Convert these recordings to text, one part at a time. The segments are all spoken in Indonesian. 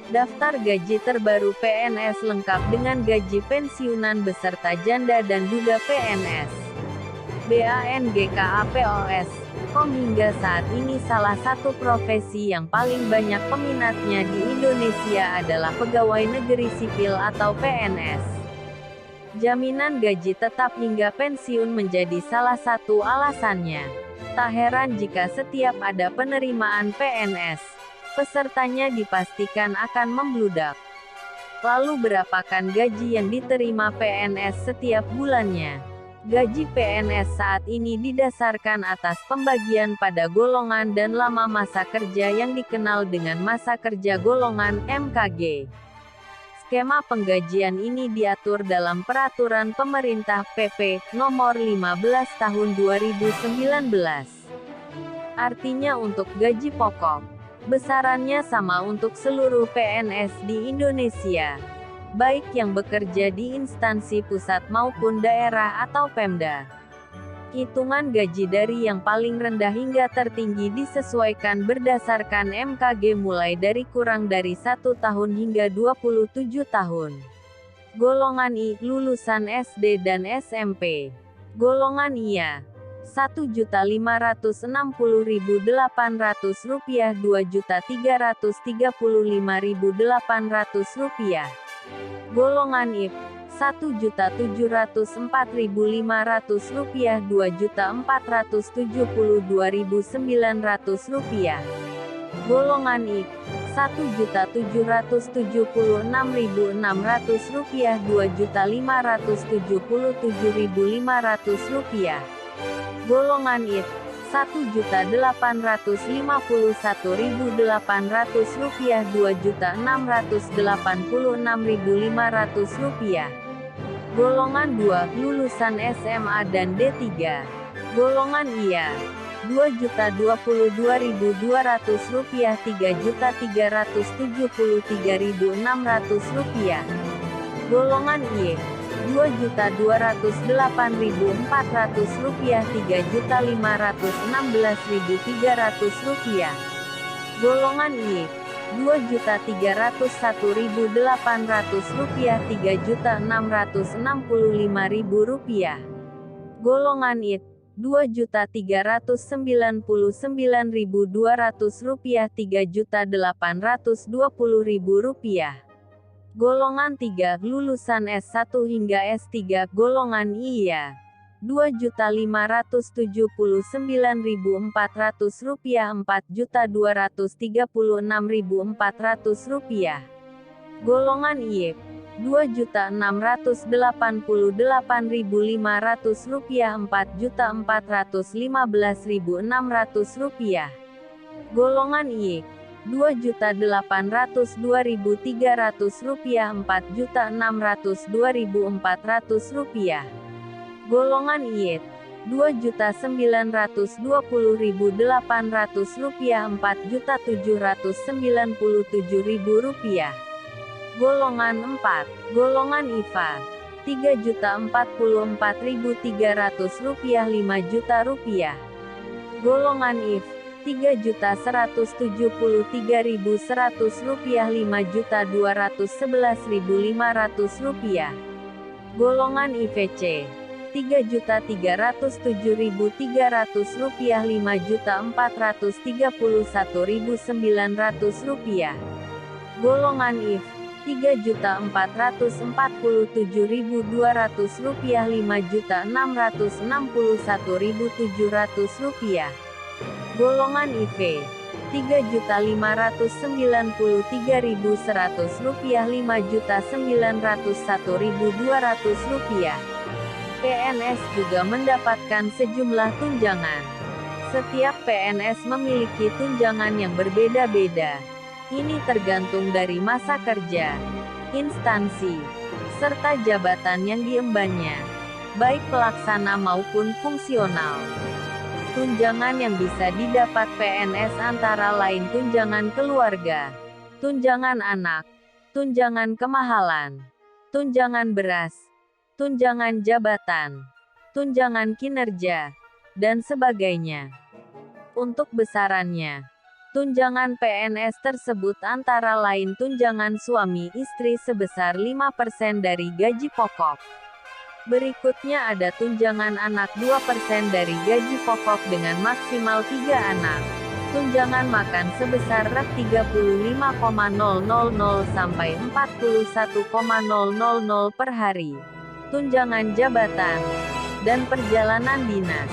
Daftar gaji terbaru PNS lengkap dengan gaji pensiunan beserta janda dan duda PNS. BANGKAPOS.com hingga saat ini salah satu profesi yang paling banyak peminatnya di Indonesia adalah pegawai negeri sipil atau PNS. Jaminan gaji tetap hingga pensiun menjadi salah satu alasannya. Tak heran jika setiap ada penerimaan PNS, pesertanya dipastikan akan membludak. Lalu berapakah gaji yang diterima PNS setiap bulannya? Gaji PNS saat ini didasarkan atas pembagian pada golongan dan lama masa kerja yang dikenal dengan masa kerja golongan (MKG). Skema penggajian ini diatur dalam Peraturan Pemerintah PP Nomor 15 Tahun 2019. Artinya untuk gaji pokok, besarannya sama untuk seluruh PNS di Indonesia, baik yang bekerja di instansi pusat maupun daerah atau Pemda. Hitungan gaji dari yang paling rendah hingga tertinggi disesuaikan berdasarkan MKG mulai dari kurang dari 1 tahun hingga 27 tahun. Golongan I, lulusan SD dan SMP. Golongan IA, Rp1.560.800, Rp2.335.800. Golongan IP, Rp1.704.500, Rp2.472.900. Golongan IP, Rp1.776.600, Rp2.577.500. Golongan IT, Rp1.851.800, Rp2.686.500. Golongan 2, lulusan SMA dan D3. Golongan IA, Rp2.022.200, Rp3.373.600. Golongan Y, Rp2.208.400, Rp3.516.300. Golongan Y, Rp2.301.800, Rp3.665.000. Golongan IT, Rp2.399.200, Rp3.820.000. Golongan 3, lulusan S1 hingga S3. Golongan IA, Rp2.579.400, Rp4.236.400. Golongan Y, Rp2.688.500, Rp4.415.600. Golongan Y, Rp2.802.300, Rp4.602.400. Golongan Y, Rp2.920.800, Rp4.797.000. Golongan 4, golongan IVA, Rp3.044.300, Rp5.000.000. Golongan IF, Rp3.173.100, Rp5.211.500. Golongan IVC, Rp3.307.300, Rp5.431.900. Golongan IF, Rp3.447.200, Rp5.661.700. Golongan IV, Rp3.593.100, Rp5.901.200. PNS juga mendapatkan sejumlah tunjangan. Setiap PNS memiliki tunjangan yang berbeda-beda. Ini tergantung dari masa kerja, instansi, serta jabatan yang diembannya, baik pelaksana maupun fungsional. Tunjangan yang bisa didapat PNS antara lain tunjangan keluarga, tunjangan anak, tunjangan kemahalan, tunjangan beras, tunjangan jabatan, tunjangan kinerja, dan sebagainya. Untuk besarannya, Tunjangan PNS tersebut antara lain tunjangan suami istri sebesar 5% dari gaji pokok. Berikutnya ada tunjangan anak 2% dari gaji pokok dengan maksimal 3 anak. Tunjangan makan sebesar Rp35.000 sampai Rp41.000 per hari. Tunjangan jabatan dan perjalanan dinas.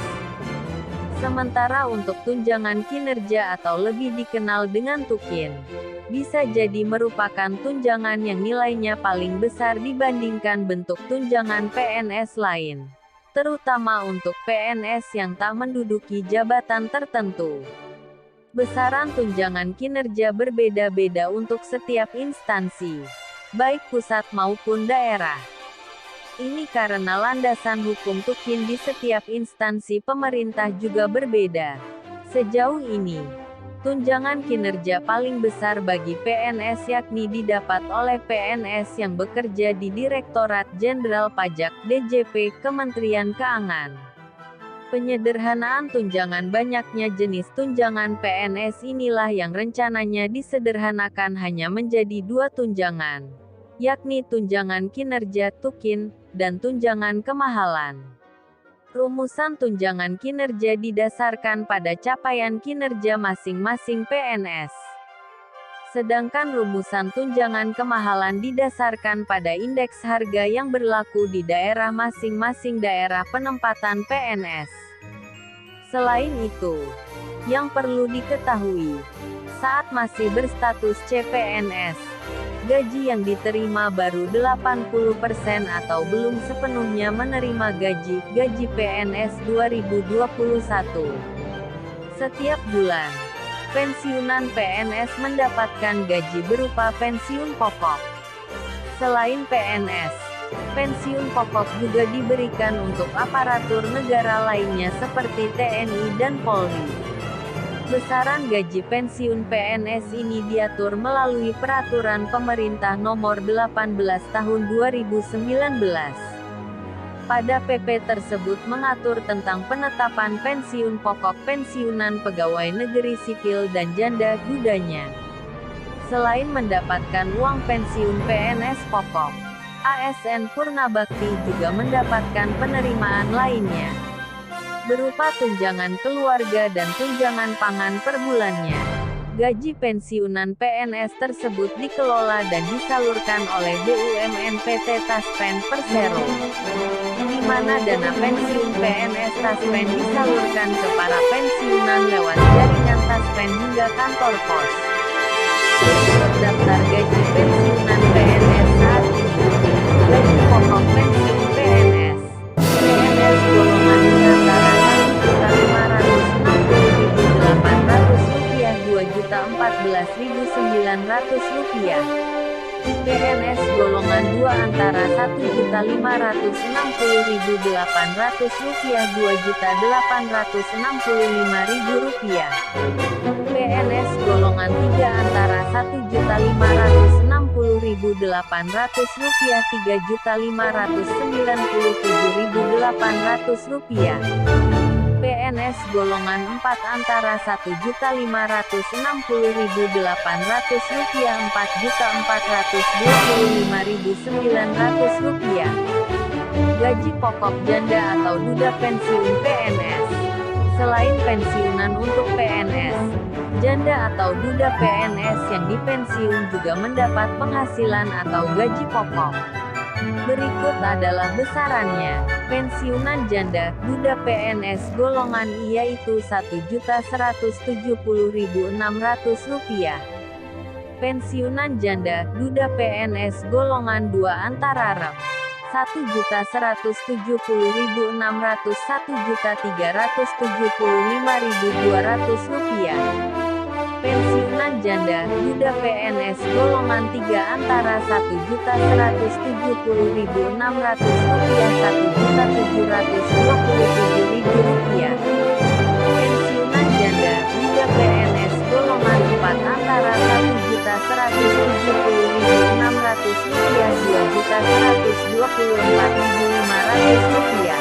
Sementara untuk tunjangan kinerja atau lebih dikenal dengan tukin, bisa jadi merupakan tunjangan yang nilainya paling besar dibandingkan bentuk tunjangan PNS lain, terutama untuk PNS yang tak menduduki jabatan tertentu. Besaran tunjangan kinerja berbeda-beda untuk setiap instansi, baik pusat maupun daerah. Ini karena landasan hukum tukin di setiap instansi pemerintah juga berbeda. Sejauh ini, tunjangan kinerja paling besar bagi PNS yakni didapat oleh PNS yang bekerja di Direktorat Jenderal Pajak (DJP) Kementerian Keuangan. Penyederhanaan tunjangan. Banyaknya jenis tunjangan PNS inilah yang rencananya disederhanakan hanya menjadi 2 tunjangan, yakni tunjangan kinerja (tukin) dan tunjangan kemahalan. Rumusan tunjangan kinerja didasarkan pada capaian kinerja masing-masing PNS. Sedangkan rumusan tunjangan kemahalan didasarkan pada indeks harga yang berlaku di daerah masing-masing daerah penempatan PNS. Selain itu, yang perlu diketahui, saat masih berstatus CPNS, gaji yang diterima baru 80% atau belum sepenuhnya menerima gaji PNS 2021. Setiap bulan, pensiunan PNS mendapatkan gaji berupa pensiun pokok. Selain PNS, pensiun pokok juga diberikan untuk aparatur negara lainnya seperti TNI dan Polri. Besaran gaji pensiun PNS ini diatur melalui Peraturan Pemerintah Nomor 18 Tahun 2019. Pada PP tersebut mengatur tentang penetapan pensiun pokok pensiunan pegawai negeri sipil dan janda dudanya. Selain mendapatkan uang pensiun PNS pokok, ASN Purnabakti juga mendapatkan penerimaan lainnya, berupa tunjangan keluarga dan tunjangan pangan per bulannya. Gaji pensiunan PNS tersebut dikelola dan disalurkan oleh BUMN PT Taspen Persero, di mana dana pensiun PNS Taspen disalurkan ke para pensiunan lewat jaringan Taspen hingga kantor pos. Berikut daftar gaji pensiunan PNS saat ini. Gaji pokok pensiun PNS. PNS golongan antara Rp2.500.800 PNS golongan 2 antara Rp1.560.800 Rp2.865.000. PNS golongan 3 antara Rp1.560.800 Rp3.597.800. PNS golongan 4 antara Rp1.560.800 Rp4.425.900. Gaji pokok janda atau duda pensiun PNS. Selain pensiunan untuk PNS, janda atau duda PNS yang dipensiun juga mendapat penghasilan atau gaji pokok. Berikut adalah besarannya. Pensiunan janda, duda PNS golongan I yaitu Rp1.170.600. Pensiunan janda, duda PNS golongan 2 antara Rp1.170.600 Rp1.375.200. Pensiunan janda, duda PNS golongan 3 antara Rp1.170.600 Rp1.727.000. Pensiunan janda, duda PNS golongan 4 antara Rp1.170.600 Rp2.124.500.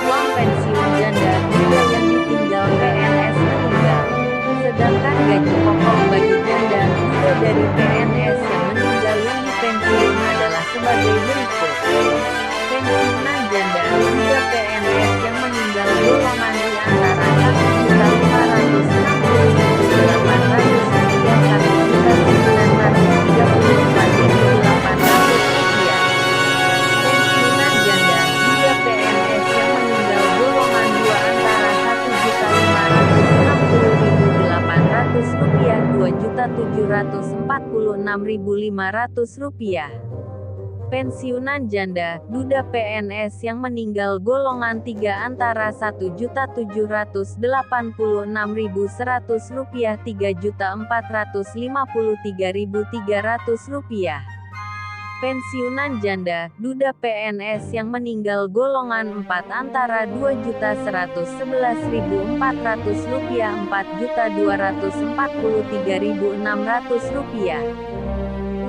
Uang pensiun janda duda yang ditinggal PNS meninggal. Sedangkan gaji pokok bagi janda duda dari PNS yang meninggal yang dipensiun adalah sebagai berikut. Pensiunan janda duda PNS yang meninggal golongan I antara Rp1.960.800 hingga Rp1.746.500. Pensiunan janda duda PNS yang meninggal golongan 3 antara Rp1.786.100 Rp3.453.300. Pensiunan janda duda PNS yang meninggal golongan 4 antara Rp2.111.400 Rp4.243.600.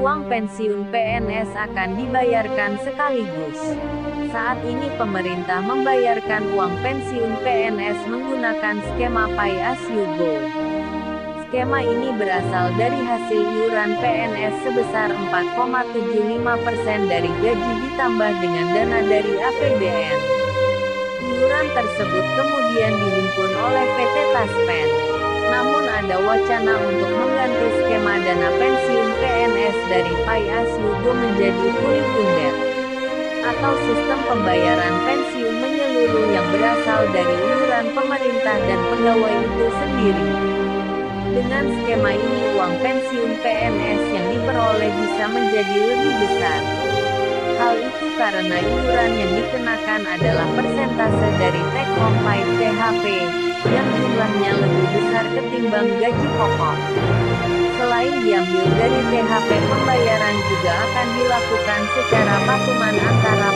Uang pensiun PNS akan dibayarkan sekaligus. Saat ini pemerintah membayarkan uang pensiun PNS menggunakan skema Pay As You Go. Skema ini berasal dari hasil iuran PNS sebesar 4,75% dari gaji ditambah dengan dana dari APBN. Iuran tersebut kemudian dihimpun oleh PT Taspen. Namun ada wacana untuk mengganti skema dana pensiun PNS dari Pay As You Go menjadi fully funded, atau sistem pembayaran pensiun menyeluruh yang berasal dari iuran pemerintah dan pegawai itu sendiri. Dengan skema ini uang pensiun PNS yang diperoleh bisa menjadi lebih besar. Hal itu karena iuran yang dikenakan adalah persentase dari take home pay THP, yang jumlahnya lebih besar ketimbang gaji pokok. Selain diambil dari THP, pembayaran juga akan dilakukan secara patungan antara